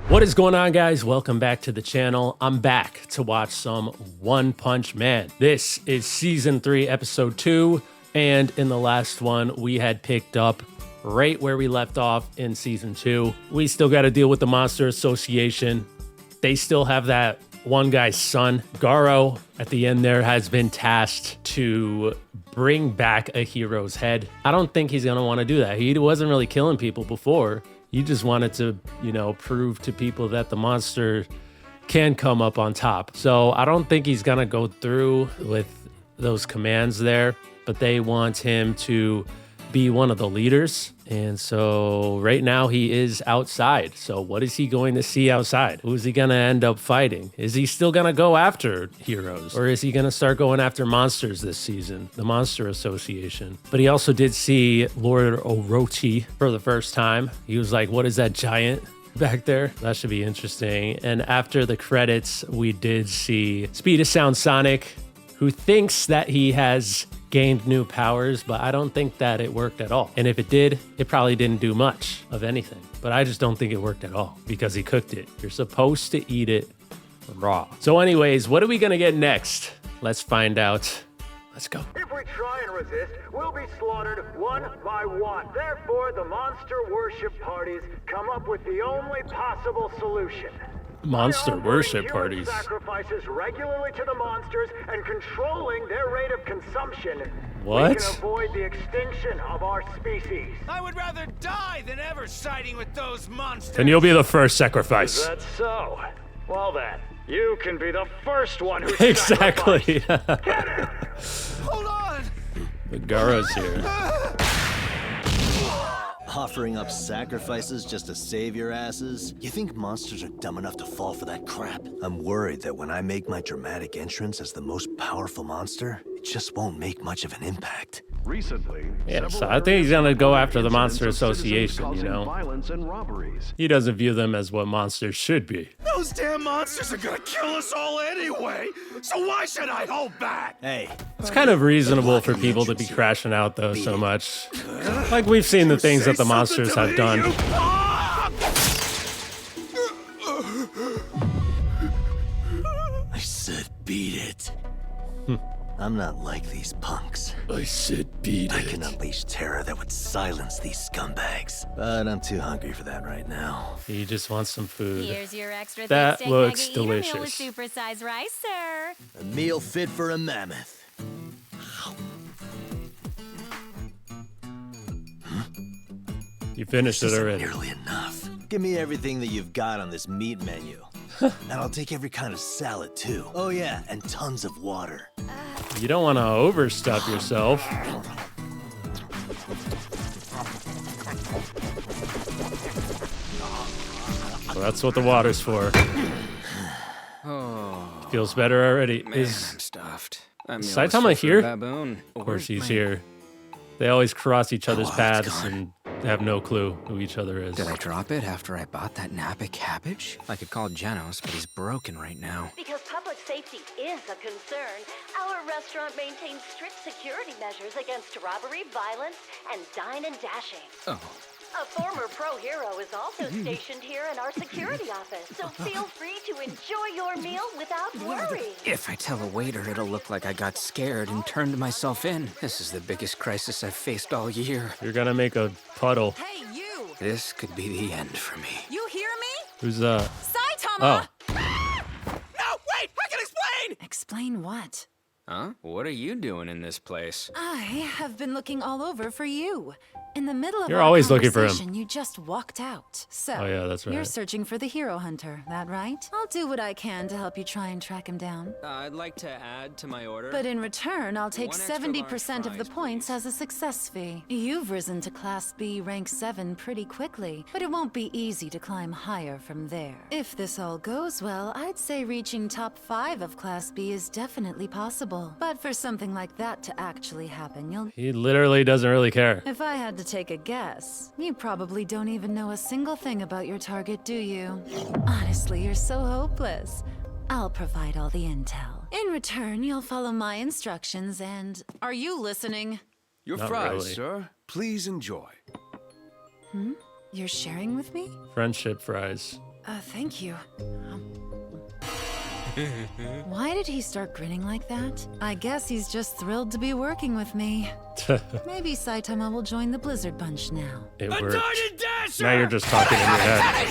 What is going on, guys? Welcome back to the channel. I'm back to watch some One Punch Man. This is season 3, episode 2, and in the last one, we had picked up right where we left off in season 2. We still got to deal with the Monster Association. They still have that one guy's son, Garou, at the end there, has been tasked to bring back a hero's head. I don't think he's gonna want to do that. He wasn't really killing people before. He just wanted to, prove to people that the monster can come up on top. So I don't think he's gonna go through with those commands there, but they want him to be one of the leaders. And so right now he is outside. So what is he going to see outside? Who's he going to end up fighting? Is he still going to go after heroes? Or is he going to start going after monsters this season? The Monster Association. But he also did see Lord Orochi for the first time. He was like, what is that giant back there? That should be interesting. And after the credits, we did see Speed of Sound Sonic, who thinks that he has gained new powers, but I don't think that it worked at all. And if it did, it probably didn't do much of anything. But I just don't think it worked at all because he cooked it. You're supposed to eat it raw. So anyways, what are we gonna get next? Let's find out. Let's go. If we try and resist, we'll be slaughtered one by one. Therefore, the monster worship parties come up with the only possible solution. Monster worship parties. Sacrifices regularly to the monsters and controlling their rate of consumption. What? We can avoid the extinction of our species. I would rather die than ever siding with those monsters. And you'll be the first sacrifice. Is that so? Well then, you can be the first one who Exactly. Hold on. The Garou's here. Offering up sacrifices just to save your asses? You think monsters are dumb enough to fall for that crap? I'm worried that when I make my dramatic entrance as the most powerful monster, it just won't make much of an impact. Recently, Yeah, so I think he's gonna go after the Monster Association, violence and robberies. He doesn't view them as what monsters should be. Those damn monsters are gonna kill us all anyway. So why should I hold back? Hey, It's kind of reasonable for people to be crashing out though so much. Like we've seen the things that the monsters have done. I said beat it. I'm not like these punks. I said beat I can unleash terror that would silence these scumbags. But I'm too hungry for that right now. He just wants some food. Here's your extra thick That steak looks nugget eater meal with delicious. supersized rice, sir. A meal fit for a mammoth. You finished it This isn't already. nearly enough. Give me everything that you've got on this meat menu. And I'll take every kind of salad too. Oh yeah, and tons of water. You don't want to overstuff yourself. Well, that's what the water's for. Oh, Feels better already. man, Is I'm stuffed. I'm Saitama here? Baboon. Of course he's here. They always cross each other's paths and have no clue who each other is. Did I drop it after I bought that Napa cabbage? I could call Genos, but he's broken right now. Because public safety is a concern, our restaurant maintains strict security measures against robbery, violence, and dine and dashing. Oh, A former pro hero is also stationed here in our security office, so feel free to enjoy your meal without worry. if I tell a waiter, it'll look like I got scared and turned myself in. This is the biggest crisis I've faced all year. You're gonna make a puddle. Hey, you! This could be the end for me. You hear me? Who's Saitama! Oh, No, wait, I can explain. Explain what? Huh? What are you doing in this place? I have been looking all over for you. In the middle of You're our always looking for him. conversation, you just walked out. So, Oh, yeah, that's you're right. searching for the hero hunter, that right? I'll do what I can to help you try and track him down. I'd like to add to my order. But in return, I'll take One extra 70% of the large points fries, as a success fee. You've risen to Class B rank 7 pretty quickly, but it won't be easy to climb higher from there. If this all goes well, I'd say reaching top 5 of Class B is definitely possible. But for something like that to actually happen, you'll... he literally doesn't really care. If I had to take a guess, you probably don't even know a single thing about your target, do you? Honestly, you're so hopeless. I'll provide all the intel. In return, you'll follow my instructions and... Are you listening? Your Not fries, really. sir. Please enjoy. You're sharing with me? Friendship fries. Thank you. Why did he start grinning like that? I guess he's just thrilled to be working with me. Maybe Saitama will join the Blizzard Bunch now. It worked. Now you're just talking in your head.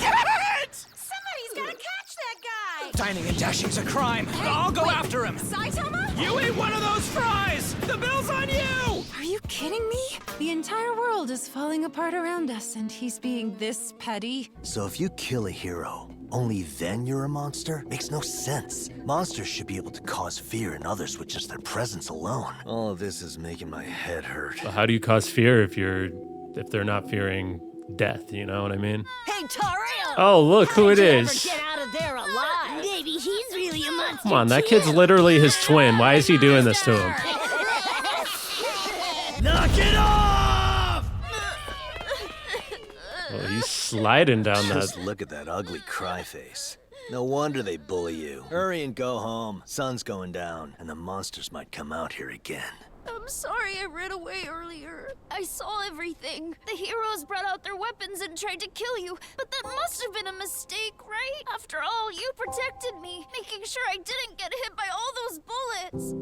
Somebody's gotta catch that guy! Dining and dashing's a crime. I'll go after him. Saitama? You ain't one of those fries! The bill's on you! Are you kidding me? The entire world is falling apart around us, and he's being this petty. So if you kill a hero, only then you're a monster? Makes no sense. Monsters should be able to cause fear in others with just their presence alone. All of this is making my head hurt. But how do you cause fear if they're not fearing death? You know what I mean? Hey, Tariel! Oh, look who it is! Get out of there alive! Maybe he's really a monster. Come on, that kid's literally his twin. Why is he doing this to him? Knock it off! Oh, he's sliding down that. Just look at that ugly cry face. No wonder they bully you. Hurry and go home. Sun's going down, and the monsters might come out here again. I'm sorry I ran away earlier. I saw everything. The heroes brought out their weapons and tried to kill you, but that must have been a mistake, right? After all, you protected me, making sure I didn't get hit by all those bullets.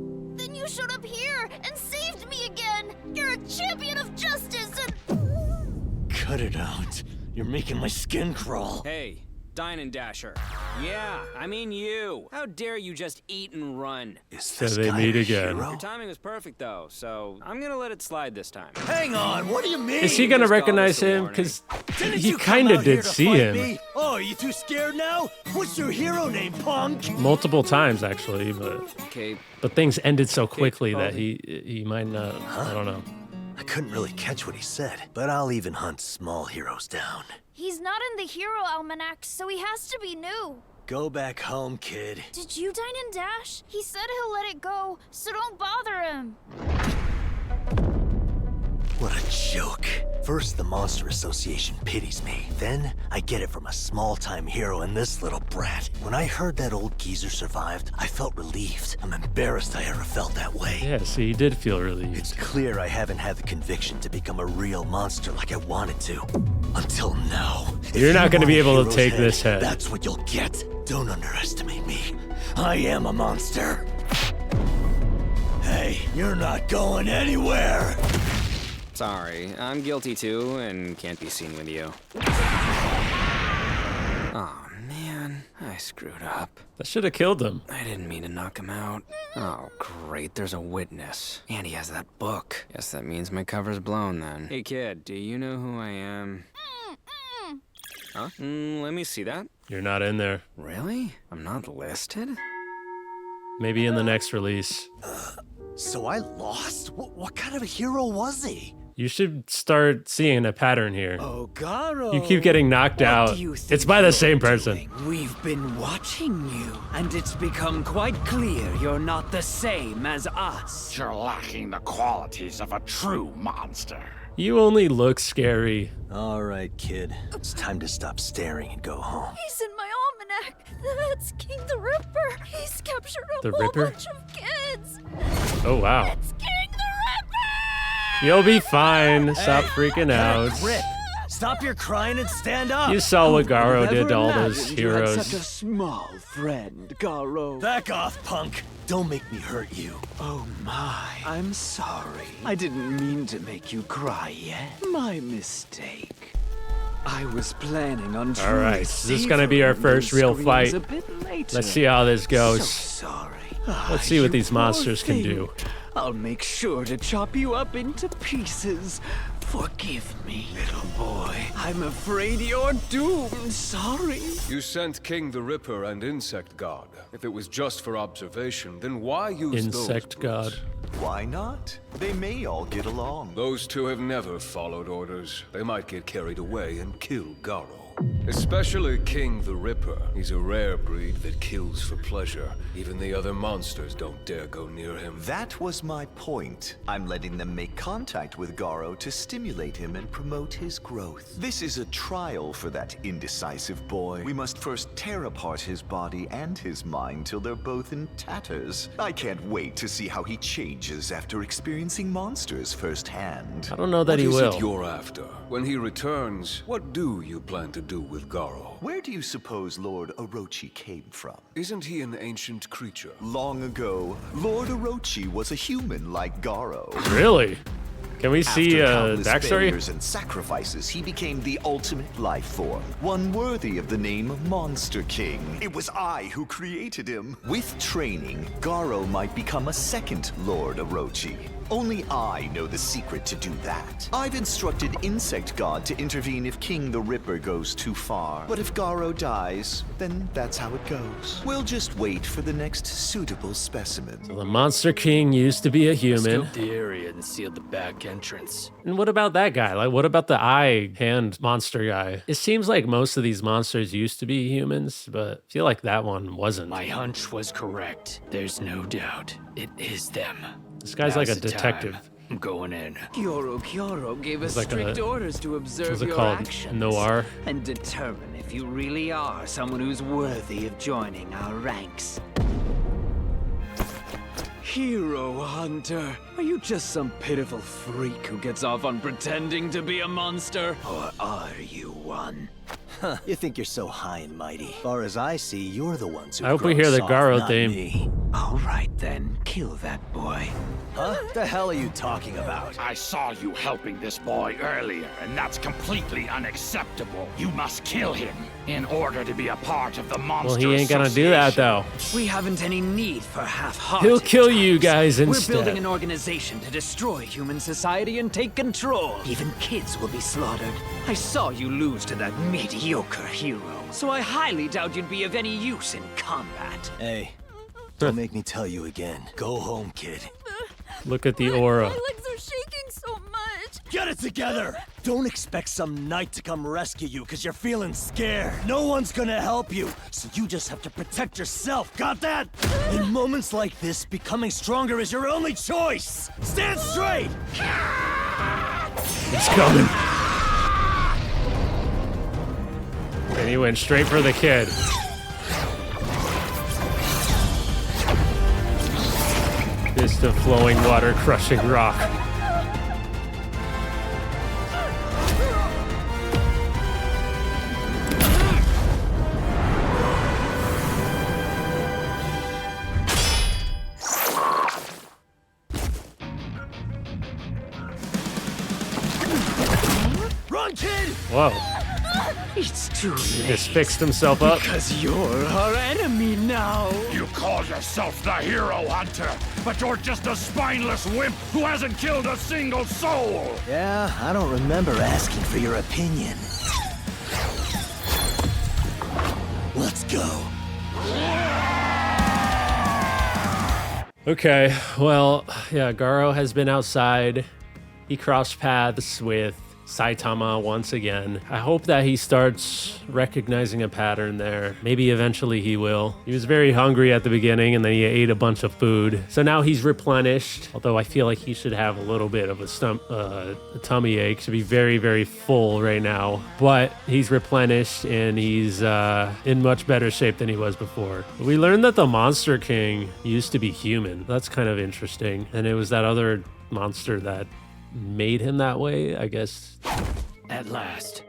Then you showed up here and saved me again. You're a champion of justice and... Cut it out. You're making my skin crawl. Hey, Dine and Dasher. Yeah, I mean you. How dare you just eat and run? Is So this they guy meet a again. hero? Your timing was perfect though, so I'm gonna let it slide this time. Hang on, what do you mean? Is he gonna Just call recognize this a him? warning. Because Didn't he you come kind of out here did to see fight him me? Oh, are you too scared now? What's your hero name, punk? multiple times actually, Okay, but things ended so quickly that he might not. I don't know. I couldn't really catch what he said, but I'll even hunt small heroes down. He's not in the Hero Almanac, so he has to be new. Go back home, kid. Did you dine and dash? He said he'll let it go, so don't bother him. What a joke. First, the Monster Association pities me. Then, I get it from a small-time hero and this little brat. When I heard that old geezer survived, I felt relieved. I'm embarrassed I ever felt that way. Yeah, see, he did feel relieved. It's clear I haven't had the conviction to become a real monster like I wanted to. Until now. If You're not you gonna be want a able to hero's take this head. That's what you'll get. Don't underestimate me. I am a monster. Hey, you're not going anywhere. sorry. I'm guilty too, and can't be seen with you. Oh man, I screwed up. That should have killed him. I didn't mean to knock him out. Oh, great, there's a witness. And he has that book. Guess that means my cover's blown then. Hey kid, do you know who I am? Huh? Let me see that. You're not in there. Really? I'm not listed? Maybe in the next release. So I lost? What kind of a hero was he? You should start seeing a pattern here. Oh, Garou. You keep getting knocked out. It's by the same person. We've been watching you, and it's become quite clear you're not the same as us. You're lacking the qualities of a true monster. You only look scary. All right, kid. It's time to stop staring and go home. He's in my almanac. That's King the Ripper. He's captured a The whole Ripper? bunch of kids. Oh, wow. It's King the Ripper! You'll be fine. Stop freaking out. Grip. Stop your crying and stand up. You saw what Garou Who'd did ever to all those imagined you had heroes. such a small friend, Garou. Back off, punk. Don't make me hurt you. Oh my, I'm sorry. I didn't mean to make you cry yet. My mistake. I was planning on All right, this is gonna be our first real fight. A bit later. Let's see how this goes. So sorry. Let's see what You these poor monsters can thing. do. I'll make sure to chop you up into pieces. Forgive me, little boy. I'm afraid you're doomed. Sorry. You sent King the Ripper and Insect God. If it was just for observation, then why use Insect God. Why not? They may all get along. Those two have never followed orders. They might get carried away and kill Garou. Especially King the Ripper. He's a rare breed that kills for pleasure. Even the other monsters don't dare go near him. That was my point. I'm letting them make contact with Garou to stimulate him and promote his growth. This is a trial for that indecisive boy. We must first tear apart his body and his mind till they're both in tatters. I can't wait to see how he changes after experiencing monsters firsthand. I don't know that he What will. is it you're after? When he returns, what do you plan to do with Garou. Where do you suppose Lord Orochi came from? Isn't he an ancient creature? Long ago, Lord Orochi was a human like Garou. Really? Can we see After countless backstory? failures and sacrifices, he became the ultimate life form, one worthy of the name Monster King. It was I who created him. With training, Garou might become a second Lord Orochi. Only I know the secret to do that. I've instructed Insect God to intervene if King the Ripper goes too far. But if Garou dies, then that's how it goes. We'll just wait for the next suitable specimen. So the Monster King used to be a human. Scoped the area and sealed the back entrance. And what about that guy? Like, what about the eye hand monster guy? It seems like most of these monsters used to be humans, but I feel like that one wasn't. My hunch was correct. There's no doubt. It is them. This guy's Now's like a the detective. time. I'm going in. Kyoro gave us It's like strict orders to observe what's it your called? actions Noir? and determine if you really are someone who's worthy of joining our ranks. Hero Hunter, are you just some pitiful freak who gets off on pretending to be a monster? Or are you one? Huh, you think you're so high and mighty. As far as I see, you're the ones who I hope we hear the Garou theme. Me. All right then, kill that boy. Huh? The hell are you talking about? I saw you helping this boy earlier, and that's completely unacceptable. You must kill him in order to be a part of the Monster Well, he ain't gonna do that though. We haven't any need for half-hearted. He'll kill you guys We're instead. building an organization to destroy human society and take control. Even kids will be slaughtered. I saw you lose to that mediocre hero, so I highly doubt you'd be of any use in combat. Hey, don't make me tell you again. Go home, kid. Look at the aura. My legs are shaking so much. Get it together! Don't expect some knight to come rescue you because you're feeling scared. No one's gonna help you, so you just have to protect yourself. Got that? In moments like this, becoming stronger is your only choice. Stand straight! He's coming. And he went straight for the kid. Fist of flowing water crushing rock. Run, kid! Whoa. It's too late. He just fixed himself up. Because you're our enemy now. You call yourself the Hero Hunter, but you're just a spineless wimp who hasn't killed a single soul! Yeah, I don't remember asking for your opinion. Let's go. Okay, well, yeah, Garou has been outside. He crossed paths with Saitama once again. I hope that he starts recognizing a pattern there. Maybe eventually he will. He was very hungry at the beginning and then he ate a bunch of food. So now he's replenished, although I feel like he should have a little bit of a tummy ache. Should be very, very full right now. But he's replenished and he's in much better shape than he was before. We learned that the Monster King used to be human. That's kind of interesting. And it was that other monster that made him that way, I guess. At last,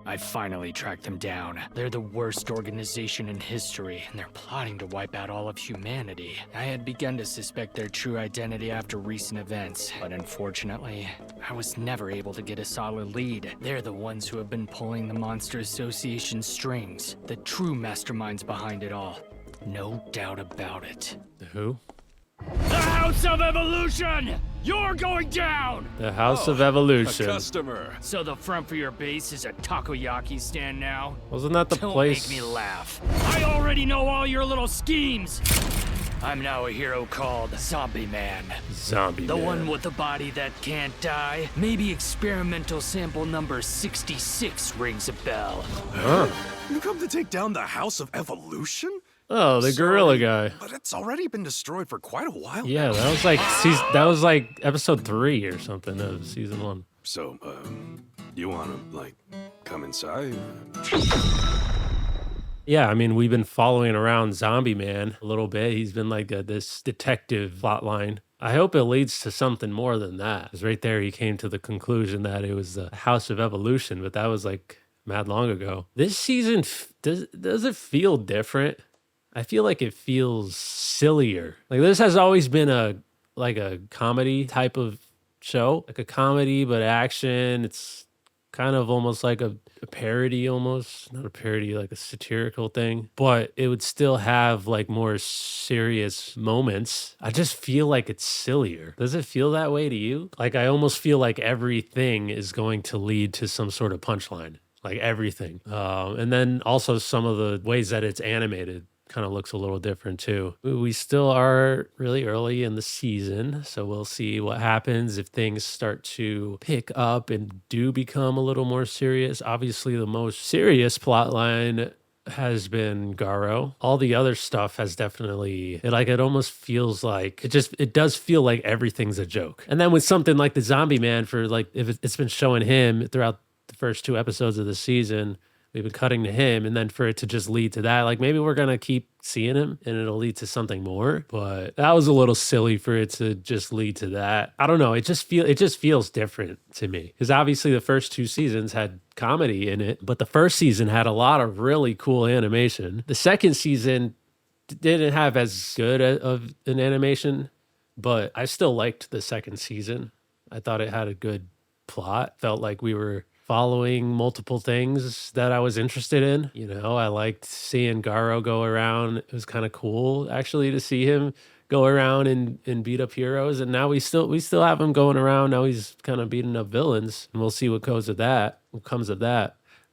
I finally tracked them down. They're the worst organization in history, and they're plotting to wipe out all of humanity. I had begun to suspect their true identity after recent events, but unfortunately, I was never able to get a solid lead. They're the ones who have been pulling the Monster Association's strings, the true masterminds behind it all. No doubt about it. Who? The House of Evolution! You're going down! The House of Evolution. A customer. So the front for your base is a takoyaki stand now? Wasn't that the Don't place? make me laugh. I already know all your little schemes! I'm now a hero called Zombie Man. Zombie The Man. one with the body that can't die. Maybe experimental sample number 66 rings a bell. Huh. You come to take down the House of Evolution? Oh, the gorilla guy. But it's already been destroyed for quite a while. Yeah, that was like episode 3 or something of season 1. So, you wanna, like, come inside? Yeah, I mean, we've been following around Zombie Man a little bit. He's been like this detective plotline. I hope it leads to something more than that. Because right there, he came to the conclusion that it was the House of Evolution, but that was like mad long ago. This season, does it feel different? I feel like it feels sillier. Like this has always been a comedy type of show, like a comedy but action. It's kind of almost like a parody, almost not a parody, like a satirical thing, but it would still have like more serious moments. I just feel like it's sillier. Does it feel that way to you? Like I almost feel like everything is going to lead to some sort of punchline, like everything. And then also some of the ways that it's animated kind of looks a little different too. We still are really early in the season, so we'll see what happens if things start to pick up and do become a little more serious. Obviously, the most serious plot line has been Garou. All the other stuff has definitely, it almost feels like, it does feel like everything's a joke. And then with something like the Zombie Man, for like, if it's been showing him throughout the first 2 episodes of the season, we've been cutting to him, and then for it to just lead to that, like maybe we're gonna keep seeing him and it'll lead to something more. But that was a little silly for it to just lead to that. I don't know. It just feels different to me, because obviously the first 2 seasons had comedy in it, but the first season had a lot of really cool animation. The second season didn't have as good of an animation, but I still liked the second season. I thought it had a good plot. Felt like we were following multiple things that I was interested in. You know, I liked seeing Garou go around. It was kind of cool actually to see him go around and beat up heroes. And now we still have him going around. Now he's kind of beating up villains, and we'll see what comes of that.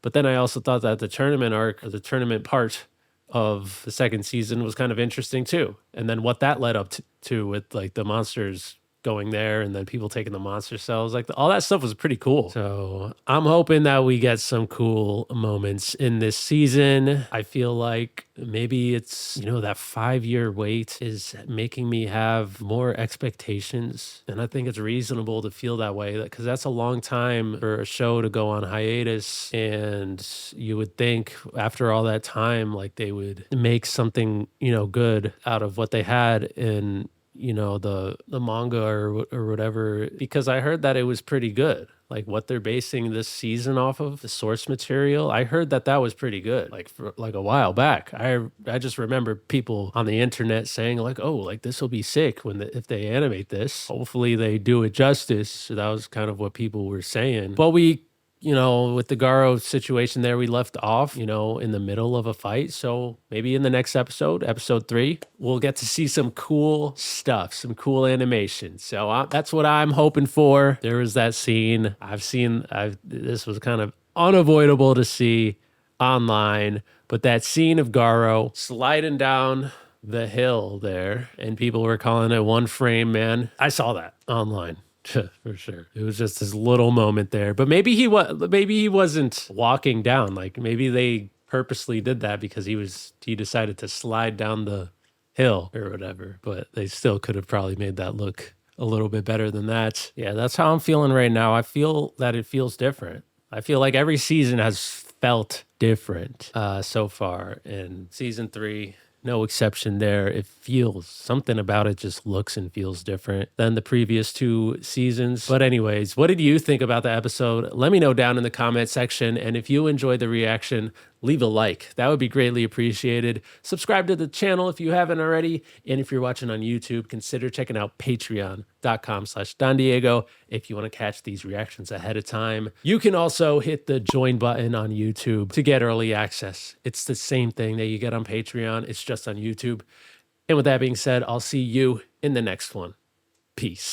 But then I also thought that the tournament arc, or the tournament part of the second season, was kind of interesting too. And then what that led up to with like the monsters going there, and then people taking the monster cells, like all that stuff was pretty cool. So I'm hoping that we get some cool moments in this season. I feel like maybe it's, that 5-year wait is making me have more expectations. And I think it's reasonable to feel that way, because that's a long time for a show to go on hiatus. And you would think after all that time, like they would make something, good out of what they had in the manga or whatever, because I heard that it was pretty good. Like what they're basing this season off of, the source material, I heard that was pretty good, like for like a while back. I just remember people on the internet saying like, oh, like this will be sick if they animate this. Hopefully they do it justice. So that was kind of what people were saying. But with the Garou situation there, we left off, in the middle of a fight. So maybe in the next episode 3, we'll get to see some cool stuff, some cool animation. So that's what I'm hoping for. There was that scene this was kind of unavoidable to see online, but that scene of Garou sliding down the hill there, and people were calling it One Frame Man. I saw that online. For sure. It was just this little moment there. But maybe he wasn't walking down. Like maybe they purposely did that because he decided to slide down the hill or whatever. But they still could have probably made that look a little bit better than that. Yeah, that's how I'm feeling right now. I feel that it feels different. I feel like every season has felt different so far. And season 3, no exception there. It feels, something about it just looks and feels different than the previous 2 seasons. But anyways, what did you think about the episode? Let me know down in the comment section. And if you enjoyed the reaction, leave a like. That would be greatly appreciated. Subscribe to the channel if you haven't already. And if you're watching on YouTube, consider checking out patreon.com/DonDiego if you want to catch these reactions ahead of time. You can also hit the join button on YouTube to get early access. It's the same thing that you get on Patreon. It's just on YouTube. And with that being said, I'll see you in the next one. Peace.